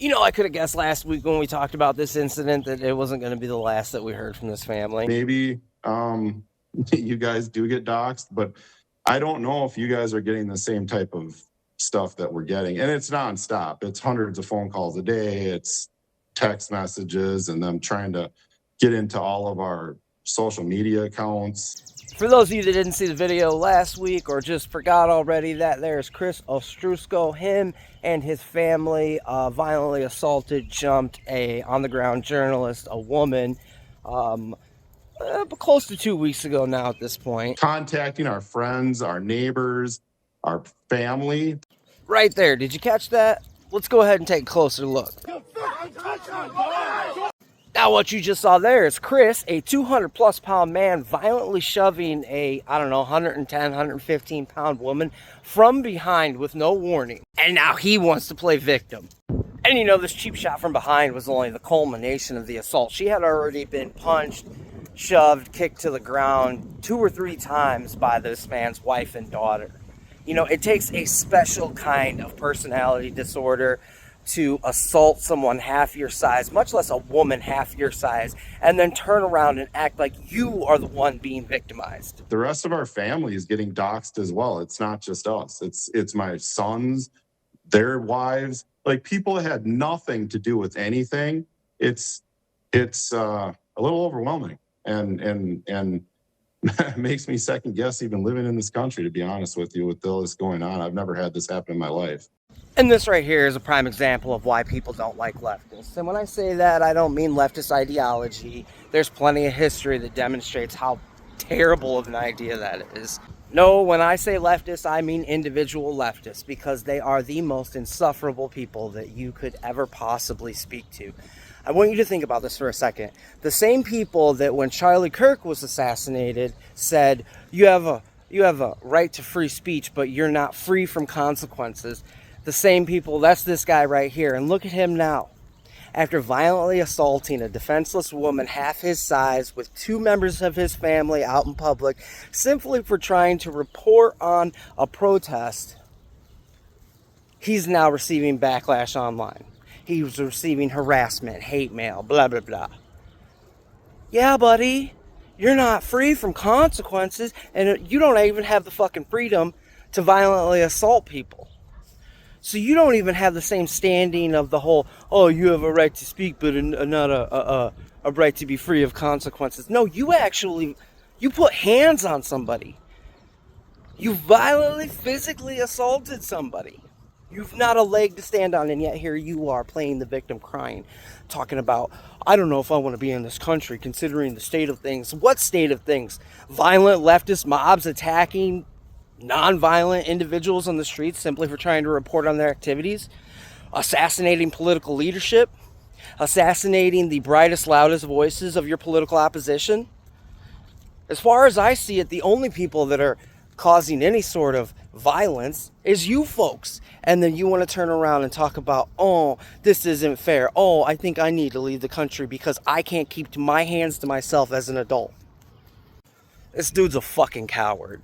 You know, I could have guessed last week when we talked about this incident that it wasn't going to be the last that we heard from this family. Maybe you guys do get doxxed, but I don't know if you guys are getting the same type of stuff that we're getting. And it's nonstop. It's hundreds of phone calls a day. It's text messages and them trying to get into all of our social media accounts. For those of you that didn't see the video last week or just forgot already, that there's Chris Ostroushko. Him and his family violently assaulted, jumped a on-the-ground journalist, a woman, close to 2 weeks ago now at this point. Contacting our friends, our neighbors, our family. Right there. Did you catch that? Let's go ahead and take a closer look. Now what you just saw there is Chris, a 200+ pound man, violently shoving a, 110, 115 pound woman from behind with no warning. And now he wants to play victim. And you know, this cheap shot from behind was only the culmination of the assault. She had already been punched, shoved, kicked to the ground 2 or 3 times by this man's wife and daughter. You know, it takes a special kind of personality disorder to assault someone half your size, much less a woman half your size, and then turn around and act like you are the one being victimized. The rest of our family is getting doxxed as well. It's not just us. It's my sons, their wives, like people that had nothing to do with anything. It's a little overwhelming and makes me second guess even living in this country, to be honest with you, with all this going on. I've never had this happen in my life. And this right here is a prime example of why people don't like leftists. And when I say that, I don't mean leftist ideology. There's plenty of history that demonstrates how terrible of an idea that is. No, when I say leftist, I mean individual leftists, because they are the most insufferable people that you could ever possibly speak to. I want you to think about this for a second. The same people that when Charlie Kirk was assassinated said, you have a right to free speech, but you're not free from consequences. The same people, that's this guy right here. And look at him now. After violently assaulting a defenseless woman half his size with 2 members of his family out in public, simply for trying to report on a protest, he's now receiving backlash online. He was receiving harassment, hate mail, blah, blah, blah. Yeah, buddy, you're not free from consequences, and you don't even have the fucking freedom to violently assault people. So you don't even have the same standing of the whole, oh, you have a right to speak, but not a right to be free of consequences. No, you put hands on somebody. You violently, physically assaulted somebody. You've not a leg to stand on, and yet here you are playing the victim, crying, talking about, I don't know if I want to be in this country, considering the state of things. What state of things? Violent leftist mobs attacking non-violent individuals on the streets simply for trying to report on their activities, assassinating political leadership, assassinating the brightest, loudest voices of your political opposition. As far as I see it, the only people that are causing any sort of violence is you folks. And then you want to turn around and talk about, oh, this isn't fair. Oh, I think I need to leave the country because I can't keep my hands to myself as an adult. This dude's a fucking coward.